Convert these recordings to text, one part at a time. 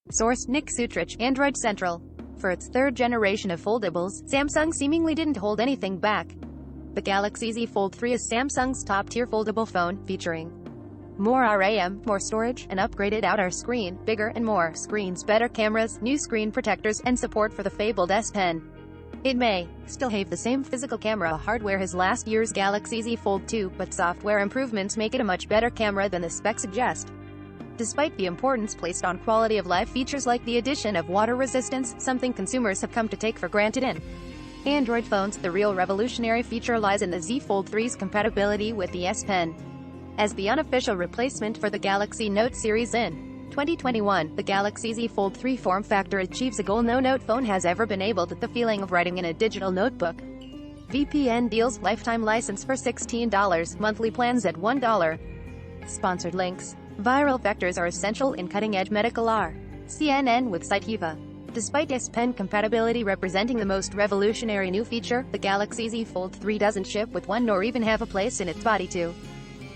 Source: Nick Sutrich, Android Central. For its third generation of foldables, Samsung seemingly didn't hold anything back. The Galaxy Z Fold 3 is Samsung's top-tier foldable phone, featuring more RAM, more storage, an upgraded outer screen, bigger and more screens, better cameras, new screen protectors, and support for the fabled S Pen. It may still have the same physical camera hardware as last year's Galaxy Z Fold 2, but software improvements make it a much better camera than the specs suggest. Despite the importance placed on quality of life features like the addition of water resistance, something consumers have come to take for granted in Android phones, the real revolutionary feature lies in the Z Fold 3's compatibility with the S Pen. As the unofficial replacement for the Galaxy Note series in 2021, the Galaxy Z Fold 3 form factor achieves a goal no Note phone has ever been able to: the feeling of writing in a digital notebook. VPN deals, lifetime license for $16, monthly plans at $1. Sponsored links. Viral vectors are essential in cutting-edge medical R. CNN with Citiva. Despite S Pen compatibility representing the most revolutionary new feature, the Galaxy Z Fold 3 doesn't ship with one nor even have a place in its body to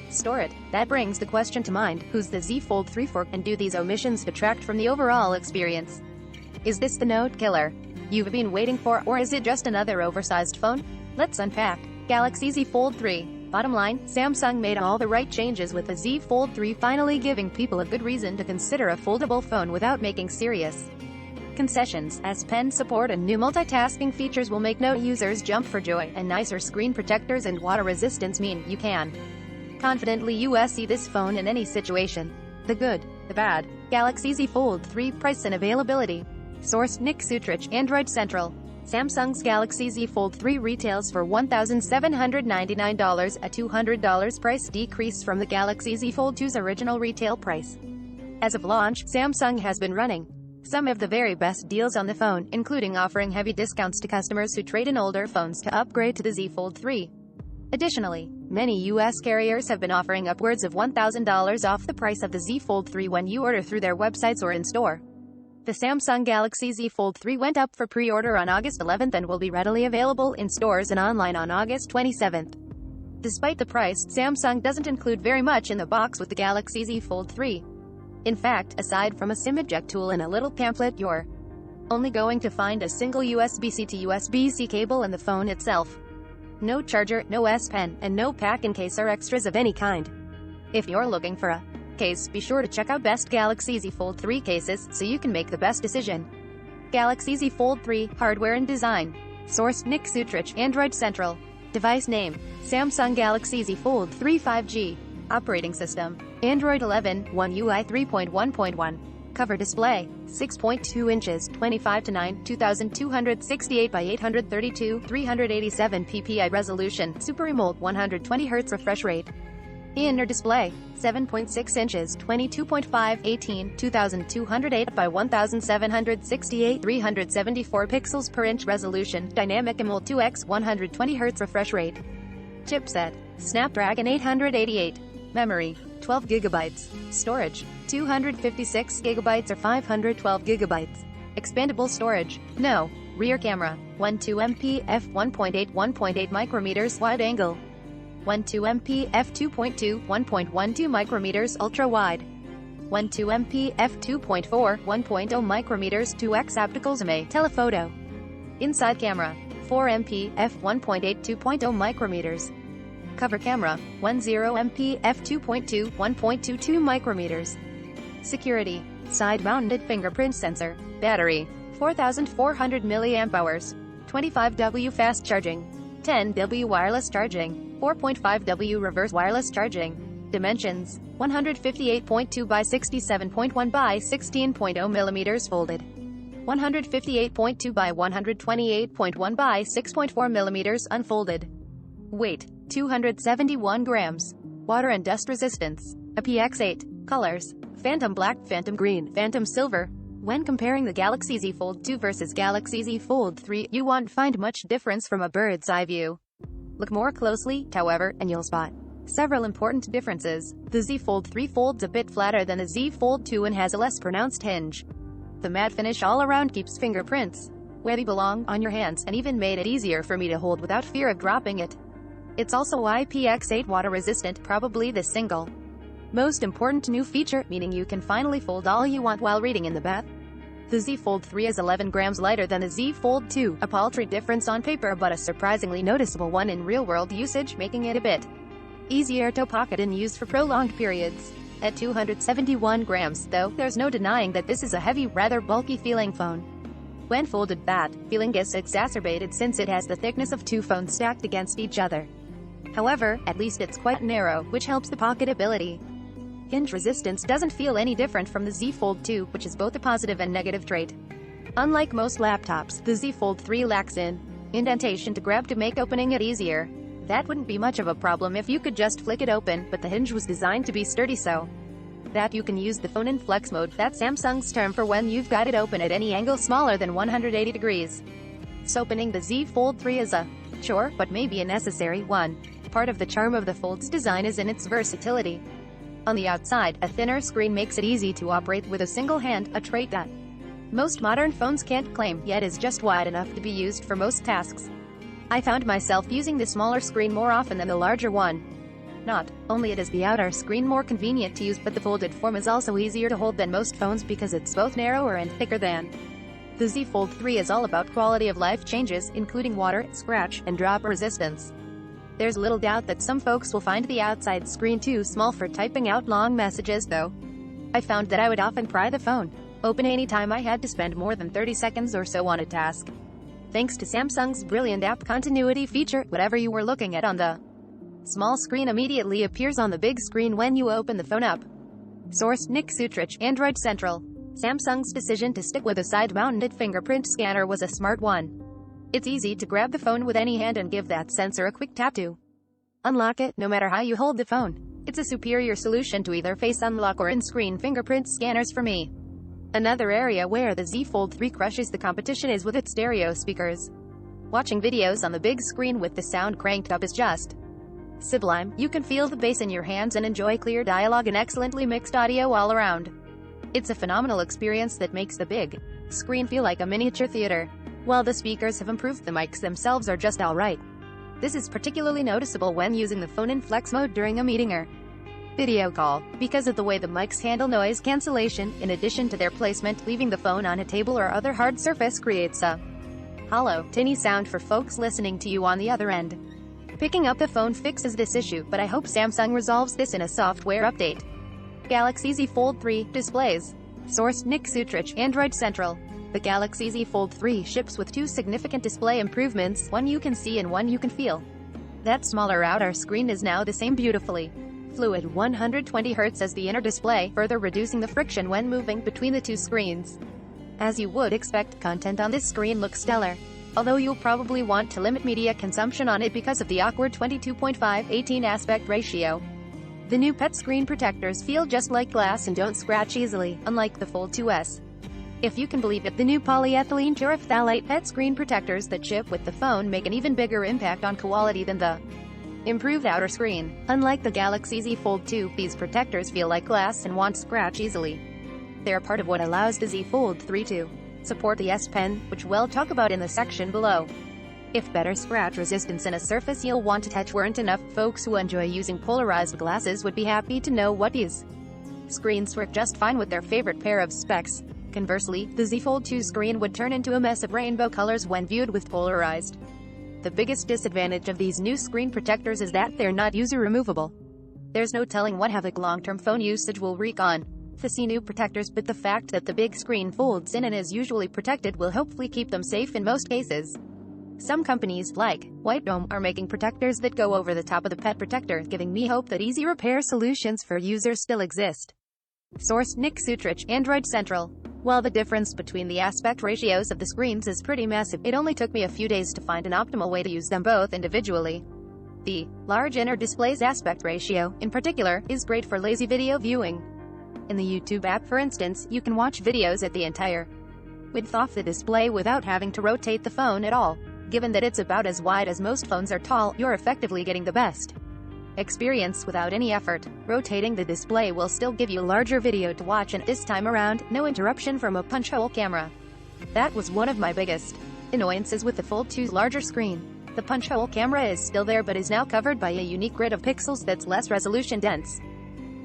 store it. That brings the question to mind: who's the Z Fold 3 for, and do these omissions detract from the overall experience? Is this the Note killer you've been waiting for, or is it just another oversized phone? Let's unpack Galaxy Z Fold 3. Bottom line, Samsung made all the right changes with the Z Fold 3, finally giving people a good reason to consider a foldable phone without making serious concessions. S Pen support and new multitasking features will make Note users jump for joy, and nicer screen protectors and water resistance mean you can confidently see this phone in any situation. The good, the bad. Galaxy Z Fold 3 price and availability. Source: Nick Sutrich, Android Central. Samsung's Galaxy Z Fold 3 retails for $1,799, a $200 price decrease from the Galaxy Z Fold 2's original retail price. As of launch, Samsung has been running some of the very best deals on the phone, including offering heavy discounts to customers who trade in older phones to upgrade to the Z Fold 3. Additionally, many U.S. carriers have been offering upwards of $1,000 off the price of the Z Fold 3 when you order through their websites or in-store. The Samsung Galaxy Z Fold 3 went up for pre-order on August 11th and will be readily available in stores and online on August 27th. Despite the price, Samsung doesn't include very much in the box with the Galaxy Z Fold 3. In fact, aside from a SIM eject tool and a little pamphlet, you're only going to find a single USB-C to USB-C cable in the phone itself. No charger, no S Pen, and no pack-in case or extras of any kind. If you're looking for a case, be sure to check out best Galaxy Z Fold 3 cases, so you can make the best decision. Galaxy Z Fold 3, hardware and design. Source: Nick Sutrich, Android Central. Device name: Samsung Galaxy Z Fold 3 5G. Operating system: Android 11, One UI 3.1.1. Cover display: 6.2 inches, 25:9, 2268 by 832, 387 ppi resolution, Super AMOLED 120 Hz refresh rate. Inner display: 7.6 inches, 22.5, 18, 2208 by 1768, 374 pixels per inch resolution, Dynamic AMOLED 2x 120 Hz refresh rate. Chipset: Snapdragon 888. Memory: 12 GB. Storage: 256 GB or 512 GB. Expandable storage: no. Rear camera: 12MP f1.8 1.8 micrometers wide angle. 12MP f2.2 1.12 micrometers ultra wide. 12MP f2.4 1.0 micrometers 2x optical zoom telephoto. Inside camera: 4MP f1.8 2.0 micrometers. Cover camera: 10MP f2.2 1.22 micrometers. Security: side-mounted fingerprint sensor. Battery: 4,400 mAh. 25W fast charging. 10W wireless charging. 4.5W reverse wireless charging. Dimensions: 158.2 by 67.1 by 16.0 millimeters folded. 158.2 by 128.1 by 6.4 millimeters unfolded. Weight: 271 grams. Water and dust resistance: IPX8. Colors: Phantom Black, Phantom Green, Phantom Silver. When comparing the Galaxy Z Fold 2 versus Galaxy Z Fold 3, you won't find much difference from a bird's eye view. Look more closely, however, and you'll spot several important differences. The Z Fold 3 folds a bit flatter than the Z Fold 2 and has a less pronounced hinge. The matte finish all around keeps fingerprints where they belong, on your hands, and even made it easier for me to hold without fear of dropping it. It's also IPX8 water resistant, probably the single most important new feature, meaning you can finally fold all you want while reading in the bath. The Z Fold 3 is 11 grams lighter than the Z Fold 2, a paltry difference on paper but a surprisingly noticeable one in real-world usage, making it a bit easier to pocket and use for prolonged periods. At 271 grams, though, there's no denying that this is a heavy, rather bulky feeling phone. When folded, that feeling gets exacerbated since it has the thickness of two phones stacked against each other. However, at least it's quite narrow, which helps the pocketability. Hinge resistance doesn't feel any different from the Z Fold 2, which is both a positive and negative trait. Unlike most laptops, the Z Fold 3 lacks indentation to grab to make opening it easier. That wouldn't be much of a problem if you could just flick it open, but the hinge was designed to be sturdy so that you can use the phone in flex mode. That's Samsung's term for when you've got it open at any angle smaller than 180 degrees. So opening the Z Fold 3 is a chore, but maybe a necessary one. Part of the charm of the Fold's design is in its versatility. On the outside, a thinner screen makes it easy to operate with a single hand, a trait that most modern phones can't claim, yet is just wide enough to be used for most tasks. I found myself using the smaller screen more often than the larger one. Not only is the outer screen more convenient to use, but the folded form is also easier to hold than most phones because it's both narrower and thicker than. The Z Fold 3 is all about quality of life changes, including water, scratch, and drop resistance. There's little doubt that some folks will find the outside screen too small for typing out long messages, though. I found that I would often pry the phone open anytime I had to spend more than 30 seconds or so on a task. Thanks to Samsung's brilliant app continuity feature, whatever you were looking at on the small screen immediately appears on the big screen when you open the phone up. Source: Nick Sutrich, Android Central. Samsung's decision to stick with a side-mounted fingerprint scanner was a smart one. It's easy to grab the phone with any hand and give that sensor a quick tap to unlock it, no matter how you hold the phone. It's a superior solution to either face unlock or in-screen fingerprint scanners for me. Another area where the Z Fold 3 crushes the competition is with its stereo speakers. Watching videos on the big screen with the sound cranked up is just sublime. You can feel the bass in your hands and enjoy clear dialogue and excellently mixed audio all around. It's a phenomenal experience that makes the big screen feel like a miniature theater. While the speakers have improved, the mics themselves are just alright. This is particularly noticeable when using the phone in flex mode during a meeting or video call, because of the way the mics handle noise cancellation. In addition to their placement, leaving the phone on a table or other hard surface creates a hollow, tinny sound for folks listening to you on the other end. Picking up the phone fixes this issue, but I hope Samsung resolves this in a software update. Galaxy Z Fold 3 displays. Source: Nick Sutrich, Android Central. The Galaxy Z Fold 3 ships with two significant display improvements, one you can see and one you can feel. That smaller outer screen is now the same beautifully fluid 120 Hz as the inner display, further reducing the friction when moving between the two screens. As you would expect, content on this screen looks stellar, although you'll probably want to limit media consumption on it because of the awkward 22.5:18 aspect ratio. The new PET screen protectors feel just like glass and don't scratch easily, unlike the Fold 2S. If you can believe it, the new polyethylene terephthalate PET screen protectors that ship with the phone make an even bigger impact on quality than the improved outer screen. Unlike the Galaxy Z Fold 2, these protectors feel like glass and won't scratch easily. They are part of what allows the Z Fold 3 to support the S Pen, which we'll talk about in the section below. If better scratch resistance and a surface you'll want to touch weren't enough, folks who enjoy using polarized glasses would be happy to know what these screens work just fine with their favorite pair of specs. Conversely, the Z Fold 2 screen would turn into a mess of rainbow colors when viewed with polarized. The biggest disadvantage of these new screen protectors is that they're not user removable. There's no telling what havoc long-term phone usage will wreak on the new protectors, but the fact that the big screen folds in and is usually protected will hopefully keep them safe in most cases. Some companies, like White Dome, are making protectors that go over the top of the PET protector, giving me hope that easy repair solutions for users still exist. Source: Nick Sutrich, Android Central. While the difference between the aspect ratios of the screens is pretty massive, it only took me a few days to find an optimal way to use them both individually. The large inner display's aspect ratio, in particular, is great for lazy video viewing. In the YouTube app, for instance, you can watch videos at the entire width off the display without having to rotate the phone at all. Given that it's about as wide as most phones are tall, you're effectively getting the best experience without any effort. Rotating the display will still give you larger video to watch, and this time around, no interruption from a punch-hole camera. That was one of my biggest annoyances with the Fold 2's larger screen. The punch-hole camera is still there but is now covered by a unique grid of pixels that's less resolution dense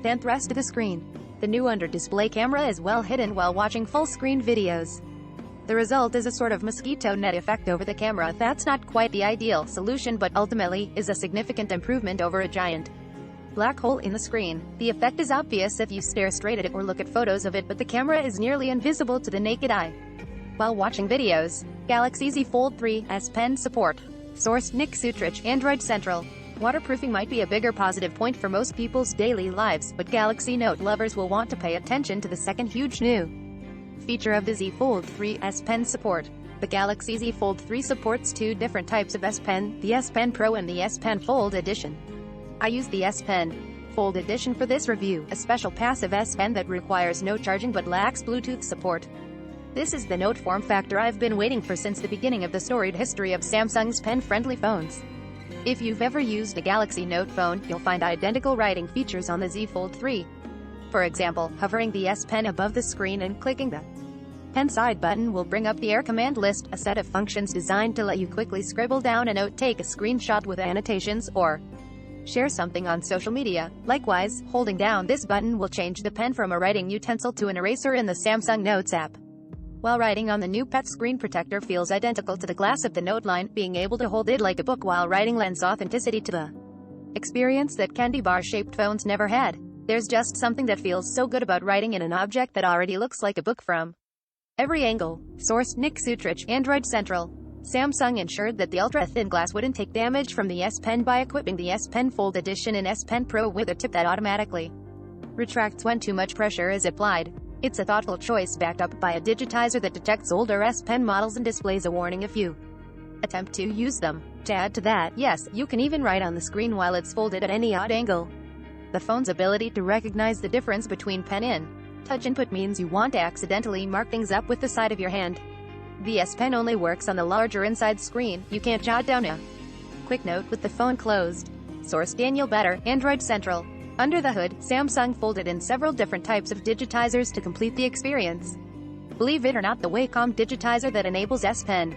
than the rest of the screen. The new under-display camera is well hidden while watching full-screen videos. The result is a sort of mosquito net effect over the camera that's not quite the ideal solution but ultimately is a significant improvement over a giant black hole in the screen. The effect is obvious if you stare straight at it or look at photos of it, but the camera is nearly invisible to the naked eye while watching videos. Galaxy Z Fold 3 S Pen support. Source: Nick Sutrich, Android Central. Waterproofing might be a bigger positive point for most people's daily lives, but Galaxy Note lovers will want to pay attention to the second huge new feature of the Z Fold 3 S Pen support. The Galaxy Z Fold 3 supports two different types of S Pen, the S Pen Pro and the S Pen Fold Edition. I use the S Pen Fold Edition for this review, a special passive S Pen that requires no charging but lacks Bluetooth support. This is the Note form factor I've been waiting for since the beginning of the storied history of Samsung's pen-friendly phones. If you've ever used a Galaxy Note phone, you'll find identical writing features on the Z Fold 3. For example, hovering the S Pen above the screen and clicking the pen side button will bring up the Air command list, a set of functions designed to let you quickly scribble down a note, take a screenshot with annotations, or share something on social media. Likewise, holding down this button will change the pen from a writing utensil to an eraser in the Samsung Notes app. While writing on the new PET screen protector feels identical to the glass of the Note line, being able to hold it like a book while writing lends authenticity to the experience that candy bar-shaped phones never had. There's just something that feels so good about writing in an object that already looks like a book from every angle. Source: Nick Sutrich, Android Central. Samsung ensured that the ultra-thin glass wouldn't take damage from the S Pen by equipping the S Pen Fold Edition and S Pen Pro with a tip that automatically retracts when too much pressure is applied. It's a thoughtful choice backed up by a digitizer that detects older S Pen models and displays a warning if you attempt to use them. To add to that, yes, you can even write on the screen while it's folded at any odd angle. The phone's ability to recognize the difference between pen and touch input means you won't accidentally mark things up with the side of your hand. The S Pen only works on the larger inside screen. You can't jot down a quick note with the phone closed. Source: Daniel Better, Android Central. Under the hood, Samsung folded in several different types of digitizers to complete the experience. Believe it or not, the Wacom digitizer that enables S Pen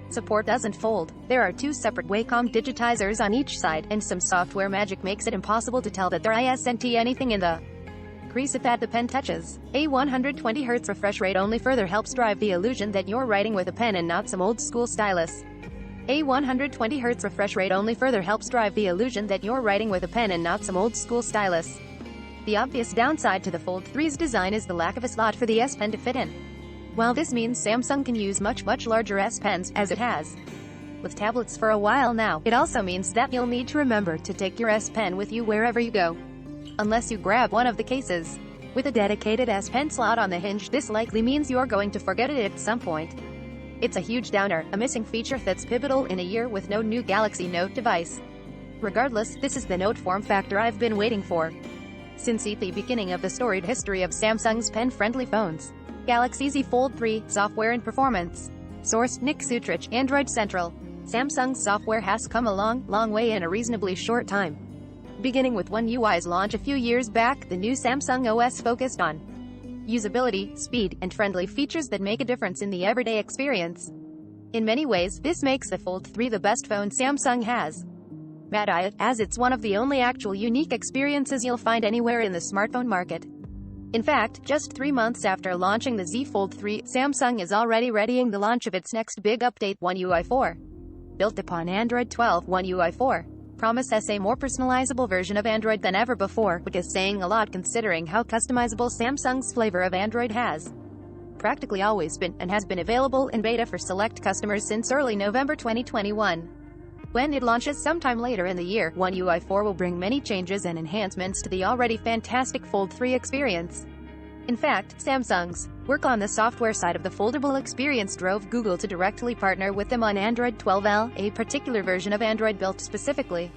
support doesn't fold. There are two separate Wacom digitizers on each side, and some software magic makes it impossible to tell that there isn't anything in the crease that the pen touches. A 120Hz refresh rate only further helps drive the illusion that you're writing with a pen and not some old-school stylus. A 120Hz refresh rate only further helps drive the illusion that you're writing with a pen and not some old-school stylus. The obvious downside to the Fold 3's design is the lack of a slot for the S Pen to fit in. While this means Samsung can use much larger S Pens, as it has with tablets for a while now, it also means that you'll need to remember to take your S Pen with you wherever you go. Unless you grab one of the cases with a dedicated S Pen slot on the hinge, this likely means you're going to forget it at some point. It's a huge downer, a missing feature that's pivotal in a year with no new Galaxy Note device. Regardless, this is the Note form factor I've been waiting for since the beginning of the storied history of Samsung's pen-friendly phones. Galaxy Z Fold 3, software and performance. Source: Nick Sutrich, Android Central. Samsung's software has come a long way in a reasonably short time. Beginning with One UI's launch a few years back, the new Samsung OS focused on usability, speed, and friendly features that make a difference in the everyday experience. In many ways, this makes the Fold 3 the best phone Samsung has made, as it's one of the only actual unique experiences you'll find anywhere in the smartphone market. In fact, just 3 months after launching the Z Fold 3, Samsung is already readying the launch of its next big update, One UI 4. Built upon Android 12, One UI 4 promises a more personalizable version of Android than ever before, which is saying a lot considering how customizable Samsung's flavor of Android has practically always been, and has been available in beta for select customers since early November 2021. When it launches sometime later in the year, One UI 4 will bring many changes and enhancements to the already fantastic Fold 3 experience. In fact, Samsung's work on the software side of the foldable experience drove Google to directly partner with them on Android 12L, a particular version of Android built specifically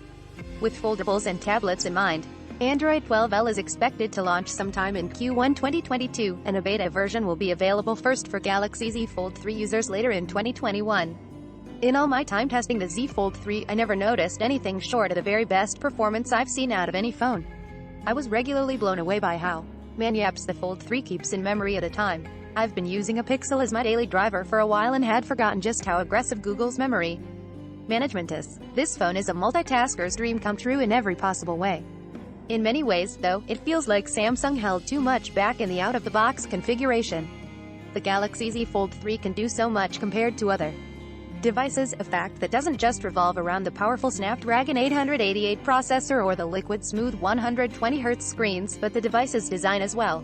with foldables and tablets in mind. Android 12L is expected to launch sometime in Q1 2022, and a beta version will be available first for Galaxy Z Fold 3 users later in 2021. In all my time testing the Z Fold 3, I never noticed anything short of the very best performance I've seen out of any phone. I was regularly blown away by how many apps the Fold 3 keeps in memory at a time. I've been using a Pixel as my daily driver for a while and had forgotten just how aggressive Google's memory management is. This phone is a multitasker's dream come true in every possible way. In many ways, though, it feels like Samsung held too much back in the out-of-the-box configuration. The Galaxy Z Fold 3 can do so much compared to other devices, a fact that doesn't just revolve around the powerful Snapdragon 888 processor or the liquid smooth 120Hz screens, but the device's design as well.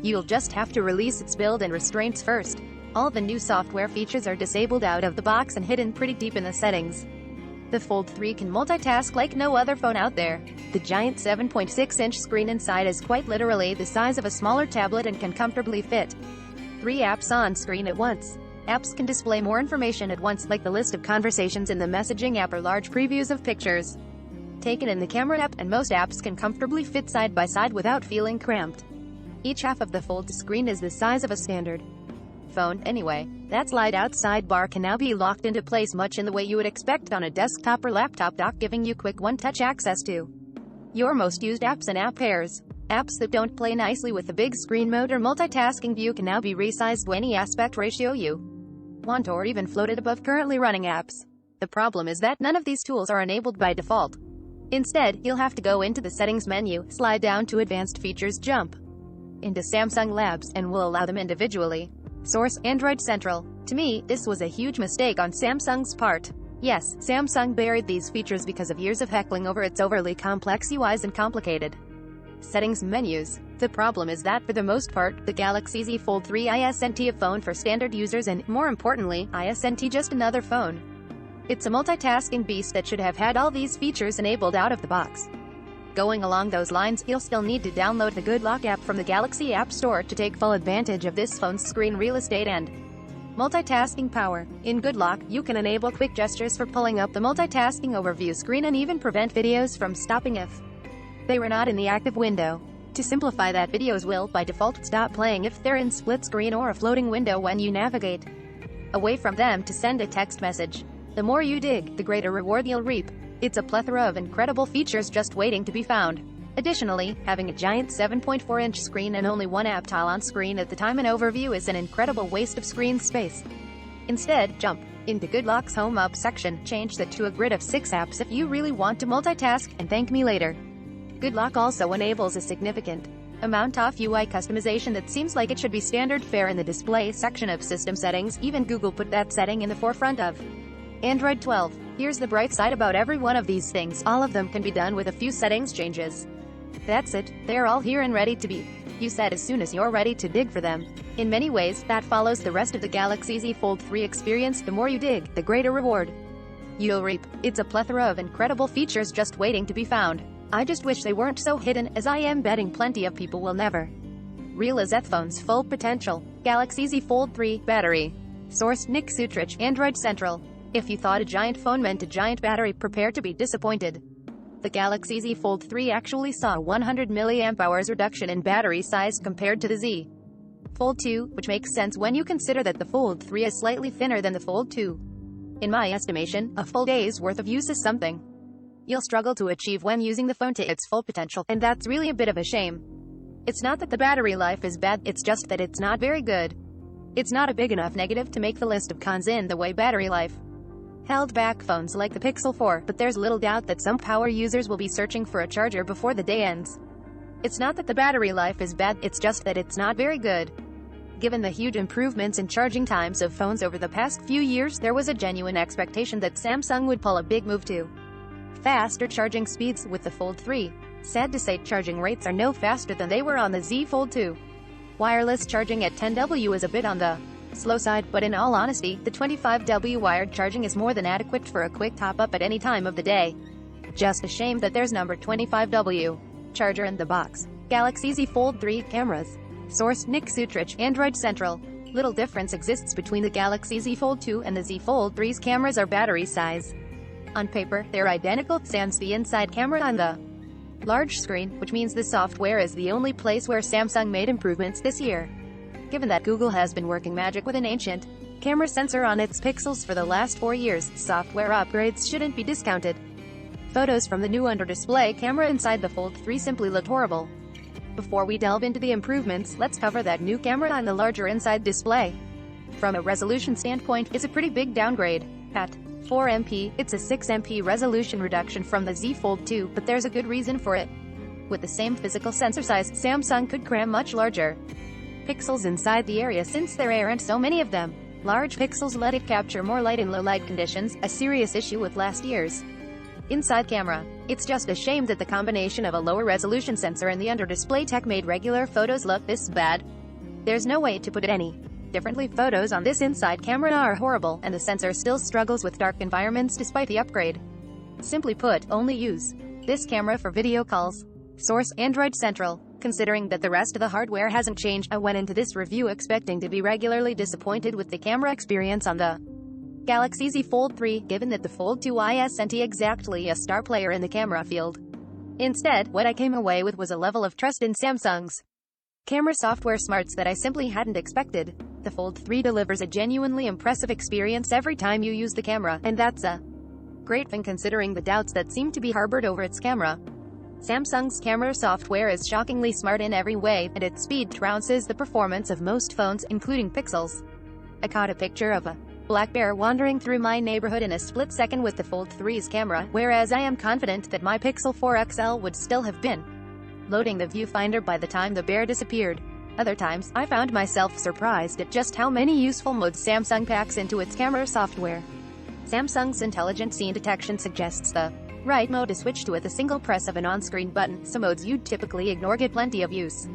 You'll just have to release its build and restraints first. All the new software features are disabled out of the box and hidden pretty deep in the settings. The Fold 3 can multitask like no other phone out there. The giant 7.6-inch screen inside is quite literally the size of a smaller tablet and can comfortably fit 3 apps on screen at once. Apps can display more information at once, like the list of conversations in the messaging app or large previews of pictures taken in the camera app, and most apps can comfortably fit side by side without feeling cramped. Each half of the Fold screen is the size of a standard phone, anyway. That slide-out sidebar can now be locked into place much in the way you would expect on a desktop or laptop dock, giving you quick one-touch access to your most used apps and app pairs. Apps that don't play nicely with the big screen mode or multitasking view can now be resized to any aspect ratio you want, or even floated above currently running apps. The problem is that none of these tools are enabled by default. Instead, you'll have to go into the settings menu, slide down to advanced features, jump into Samsung Labs, and we'll allow them individually. Source: Android Central. To me, this was a huge mistake on Samsung's part. Yes, Samsung buried these features because of years of heckling over its overly complex UIs and complicated settings menus. The problem is that, for the most part, the Galaxy Z Fold 3 isn't a phone for standard users and, more importantly, isn't just another phone. It's a multitasking beast that should have had all these features enabled out of the box. Going along those lines, you'll still need to download the Good Lock app from the Galaxy App Store to take full advantage of this phone's screen real estate and multitasking power. In Good Lock, you can enable quick gestures for pulling up the multitasking overview screen and even prevent videos from stopping if they were not in the active window. To simplify that, videos will, by default, stop playing if they're in split screen or a floating window when you navigate away from them to send a text message. The more you dig, the greater reward you'll reap. It's a plethora of incredible features just waiting to be found. Additionally, having a giant 7.4-inch screen and only one app tile on screen at the time an overview is an incredible waste of screen space. Instead, jump into Good Lock's Home Up section, change that to a grid of 6 apps if you really want to multitask, and thank me later. Good Lock also enables a significant amount of UI customization that seems like it should be standard fare in the display section of system settings. Even Google put that setting in the forefront of Android 12. Here's the bright side about every one of these things: all of them can be done with a few settings changes. That's it, they're all here and ready to be used as soon as you're ready to dig for them. In many ways, that follows the rest of the Galaxy Z Fold 3 experience. The more you dig, the greater reward you'll reap. It's a plethora of incredible features just waiting to be found. I just wish they weren't so hidden, as I am betting plenty of people will never realize that phone's full potential. Galaxy Z Fold 3 battery. Source: Nick Sutrich, Android Central. If you thought a giant phone meant a giant battery, prepare to be disappointed. The Galaxy Z Fold 3 actually saw a 100 mAh reduction in battery size compared to the Z Fold 2, which makes sense when you consider that the Fold 3 is slightly thinner than the Fold 2. In my estimation, a full day's worth of use is something you'll struggle to achieve when using the phone to its full potential, and that's really a bit of a shame. It's not that the battery life is bad, it's just that it's not very good. It's not a big enough negative to make the list of cons in the way battery life held back phones like the Pixel 4, but there's little doubt that some power users will be searching for a charger before the day ends. It's not that the battery life is bad, it's just that it's not very good. Given the huge improvements in charging times of phones over the past few years, there was a genuine expectation that Samsung would pull a big move to faster charging speeds with the Fold 3. Sad to say, charging rates are no faster than they were on the Z Fold 2. Wireless charging at 10W is a bit on the slow side, but in all honesty, the 25W wired charging is more than adequate for a quick top-up at any time of the day. Just a shame that there's number 25W charger in the box. Galaxy Z Fold 3 cameras. Source: Nick Sutrich, Android Central. Little difference exists between the Galaxy Z Fold 2 and the Z Fold 3's cameras or battery size. On paper, they're identical, sans the inside camera on the large screen, which means the software is the only place where Samsung made improvements this year. Given that Google has been working magic with an ancient camera sensor on its Pixels for the last 4 years, software upgrades shouldn't be discounted. Photos from the new under-display camera inside the Fold 3 simply looked horrible. Before we delve into the improvements, let's cover that new camera on the larger inside display. From a resolution standpoint, it's a pretty big downgrade. At 4MP, it's a 6MP resolution reduction from the Z Fold 2, but there's a good reason for it. With the same physical sensor size, Samsung could cram much larger pixels inside the area since there aren't so many of them. Large pixels let it capture more light in low light conditions, a serious issue with last year's inside camera. It's just a shame that the combination of a lower resolution sensor and the under-display tech made regular photos look this bad. There's no way to put it any differently. Photos on this inside camera are horrible, and the sensor still struggles with dark environments despite the upgrade. Simply put, only use this camera for video calls. Source: Android Central. Considering that the rest of the hardware hasn't changed, I went into this review expecting to be regularly disappointed with the camera experience on the Galaxy Z Fold 3, given that the Fold 2 isn't exactly a star player in the camera field. Instead, what I came away with was a level of trust in Samsung's camera software smarts that I simply hadn't expected. The Fold 3 delivers a genuinely impressive experience every time you use the camera, and that's a great thing considering the doubts that seem to be harbored over its camera. Samsung's camera software is shockingly smart in every way, and its speed trounces the performance of most phones, including Pixels. I caught a picture of a black bear wandering through my neighborhood in a split second with the Fold 3's camera, whereas I am confident that my Pixel 4 XL would still have been loading the viewfinder by the time the bear disappeared. Other times, I found myself surprised at just how many useful modes Samsung packs into its camera software. Samsung's intelligent scene detection suggests the right mode to switch to with a single press of an on-screen button, so modes you'd typically ignore get plenty of use.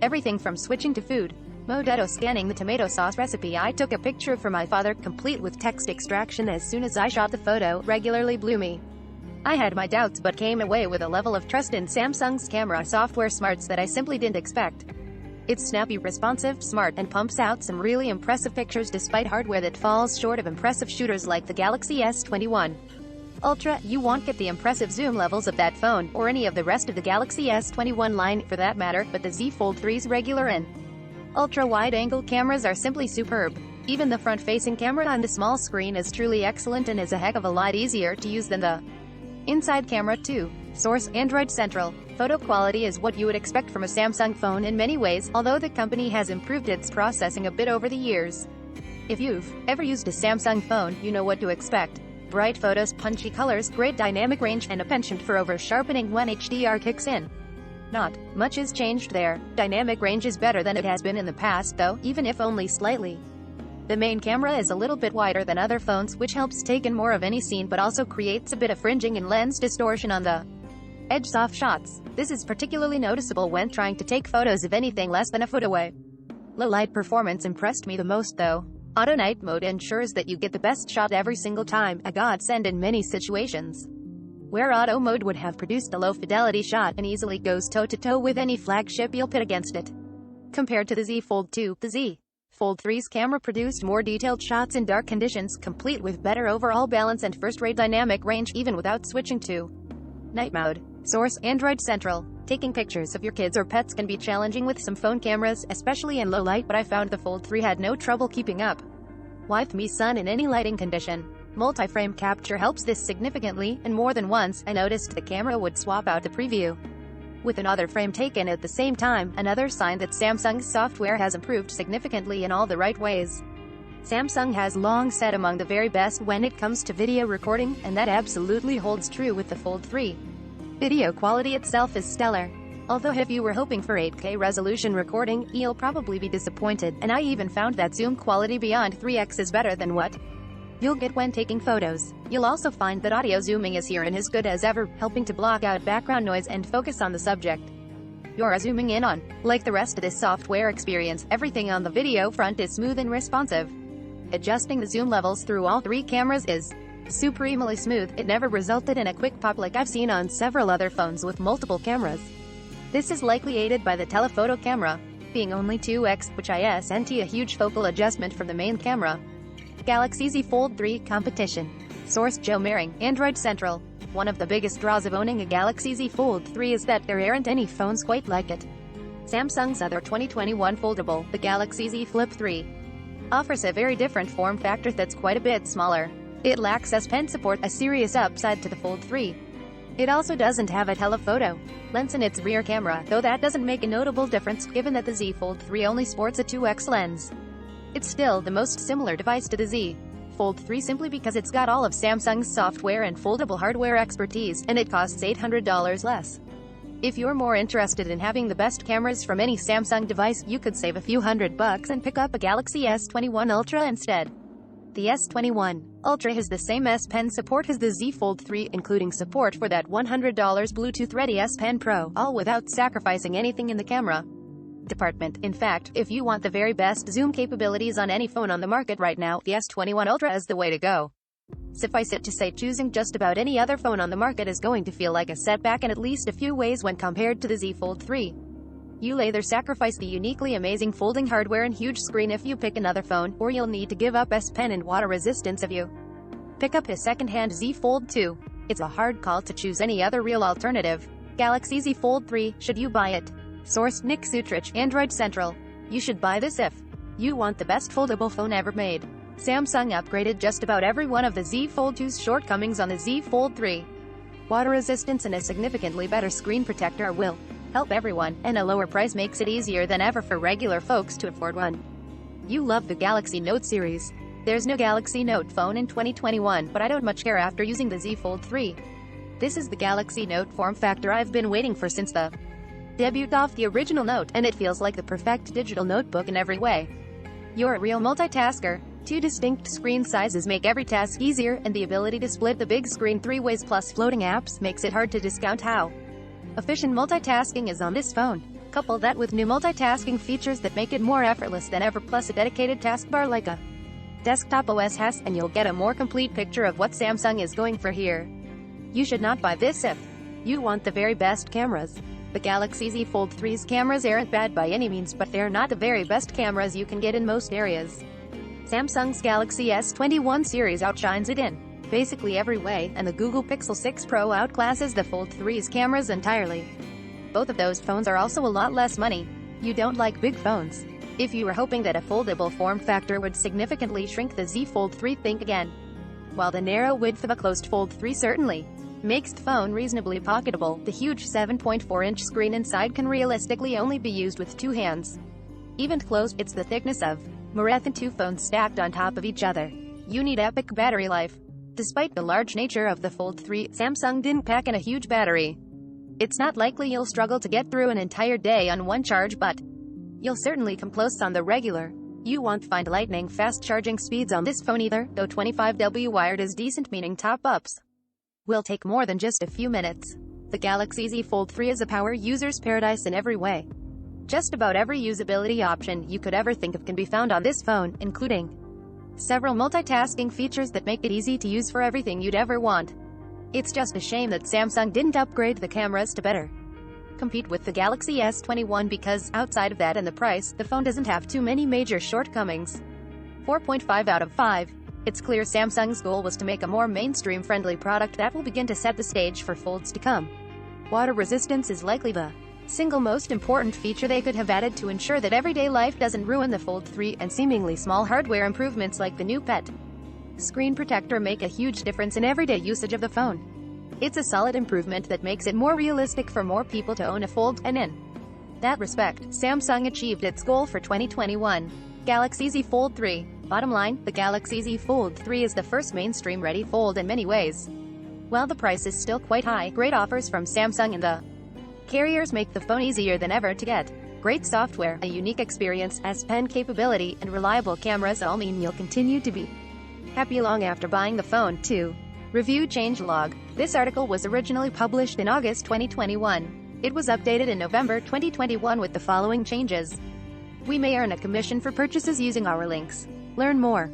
Everything from switching to food mode to scanning the tomato sauce recipe I took a picture for my father, complete with text extraction as soon as I shot the photo, regularly blew me. I had my doubts but came away with a level of trust in Samsung's camera software smarts that I simply didn't expect. It's snappy, responsive, smart, and pumps out some really impressive pictures despite hardware that falls short of impressive shooters like the Galaxy S21 Ultra. You won't get the impressive zoom levels of that phone, or any of the rest of the Galaxy S21 line, for that matter, but the Z Fold 3's regular and ultra-wide-angle cameras are simply superb. Even the front-facing camera on the small screen is truly excellent and is a heck of a lot easier to use than the inside camera too. Source: Android Central. Photo quality is what you would expect from a Samsung phone in many ways, although the company has improved its processing a bit over the years. If you've ever used a Samsung phone, you know what to expect. Bright photos, punchy colors, great dynamic range, and a penchant for over-sharpening when HDR kicks in. Not much has changed there. Dynamic range is better than it has been in the past though, even if only slightly. The main camera is a little bit wider than other phones, which helps take in more of any scene but also creates a bit of fringing and lens distortion on the edge off shots. This is particularly noticeable when trying to take photos of anything less than a foot away. Low light performance impressed me the most though. Auto night mode ensures that you get the best shot every single time, a godsend in many situations. Where auto mode would have produced a low fidelity shot, and easily goes toe-to-toe with any flagship you'll pit against it. Compared to the Z Fold 2, the Z Fold 3's camera produced more detailed shots in dark conditions, complete with better overall balance and first-rate dynamic range, even without switching to night mode. Source: Android Central. Taking pictures of your kids or pets can be challenging with some phone cameras, especially in low light, but I found the Fold 3 had no trouble keeping up with me son in any lighting condition. Multi-frame capture helps this significantly, and more than once, I noticed the camera would swap out the preview with another frame taken at the same time, another sign that Samsung's software has improved significantly in all the right ways. Samsung has long said among the very best when it comes to video recording, and that absolutely holds true with the Fold 3. Video quality itself is stellar. Although if you were hoping for 8K resolution recording, you'll probably be disappointed, and I even found that zoom quality beyond 3x is better than what you'll get when taking photos. You'll also find that audio zooming is here and as good as ever, helping to block out background noise and focus on the subject you're zooming in on. Like the rest of this software experience, everything on the video front is smooth and responsive. Adjusting the zoom levels through all three cameras is supremely smooth. It never resulted in a quick pop like I've seen on several other phones with multiple cameras. This is likely aided by the telephoto camera being only 2x, which isn't a huge focal adjustment from the main camera. Galaxy Z Fold 3 competition. Source: Joe Maring, Android Central. One of the biggest draws of owning a Galaxy Z Fold 3 is that there aren't any phones quite like it. Samsung's other 2021 foldable, the Galaxy Z Flip 3, offers a very different form factor that's quite a bit smaller. It lacks S Pen support, a serious upside to the Fold 3. It also doesn't have a telephoto lens in its rear camera, though that doesn't make a notable difference, given that the Z Fold 3 only sports a 2x lens. It's still the most similar device to the Z Fold 3 simply because it's got all of Samsung's software and foldable hardware expertise, and it costs $800 less. If you're more interested in having the best cameras from any Samsung device, you could save a few $100 and pick up a Galaxy S21 Ultra instead. The S21 Ultra has the same S Pen support as the Z Fold 3, including support for that $100 Bluetooth-ready S Pen Pro, all without sacrificing anything in the camera department. In fact, if you want the very best zoom capabilities on any phone on the market right now, the S21 Ultra is the way to go. Suffice it to say, choosing just about any other phone on the market is going to feel like a setback in at least a few ways when compared to the Z Fold 3. You'll either sacrifice the uniquely amazing folding hardware and huge screen if you pick another phone, or you'll need to give up S Pen and water resistance if you pick up a second-hand Z Fold 2. It's a hard call to choose any other real alternative. Galaxy Z Fold 3, should you buy it? Source: Nick Sutrich, Android Central. You should buy this if you want the best foldable phone ever made. Samsung upgraded just about every one of the Z Fold 2's shortcomings on the Z Fold 3. Water resistance and a significantly better screen protector will help everyone, and a lower price makes it easier than ever for regular folks to afford one. You love the Galaxy Note series. There's no Galaxy Note phone in 2021, but I don't much care after using the Z Fold 3. This is the Galaxy Note form factor I've been waiting for since the debut of the original Note, and it feels like the perfect digital notebook in every way. You're a real multitasker. 2 distinct screen sizes make every task easier, and the ability to split the big screen 3 ways plus floating apps makes it hard to discount how efficient multitasking is on this phone. Couple that with new multitasking features that make it more effortless than ever, plus a dedicated taskbar like a desktop OS has, and you'll get a more complete picture of what Samsung is going for here. You should not buy this if you want the very best cameras. The Galaxy Z Fold 3's cameras aren't bad by any means, but they're not the very best cameras you can get in most areas. Samsung's Galaxy S21 series outshines it in basically every way, and the Google Pixel 6 Pro outclasses the Fold 3's cameras entirely. Both of those phones are also a lot less money. You don't like big phones? If you were hoping that a foldable form factor would significantly shrink the Z Fold 3, think again. While the narrow width of a closed Fold 3 certainly makes the phone reasonably pocketable, the huge 7.4-inch screen inside can realistically only be used with 2 hands. Even closed, it's the thickness of Marathon 2 phones stacked on top of each other. You need epic battery life. Despite the large nature of the Fold 3, Samsung didn't pack in a huge battery. It's not likely you'll struggle to get through an entire day on one charge, but you'll certainly come close on the regular. You won't find lightning fast charging speeds on this phone either, though 25W wired is decent, meaning top-ups will take more than just a few minutes. The Galaxy Z Fold 3 is a power user's paradise in every way. Just about every usability option you could ever think of can be found on this phone, including several multitasking features that make it easy to use for everything you'd ever want. It's just a shame that Samsung didn't upgrade the cameras to better compete with the Galaxy S21, because, outside of that and the price, the phone doesn't have too many major shortcomings. 4.5 out of 5. It's clear Samsung's goal was to make a more mainstream-friendly product that will begin to set the stage for folds to come. Water resistance is likely the single most important feature they could have added to ensure that everyday life doesn't ruin the Fold 3, and seemingly small hardware improvements like the new PET screen protector make a huge difference in everyday usage of the phone. It's a solid improvement that makes it more realistic for more people to own a Fold, and in that respect, Samsung achieved its goal for 2021. Galaxy Z Fold 3. Bottom line, the Galaxy Z Fold 3 is the first mainstream-ready fold in many ways. While the price is still quite high, great offers from Samsung and the carriers make the phone easier than ever to get. Great software, a unique experience, S Pen capability, and reliable cameras all mean you'll continue to be happy long after buying the phone, too. Review changelog. This article was originally published in August 2021. It was updated in November 2021 with the following changes. We may earn a commission for purchases using our links. Learn more.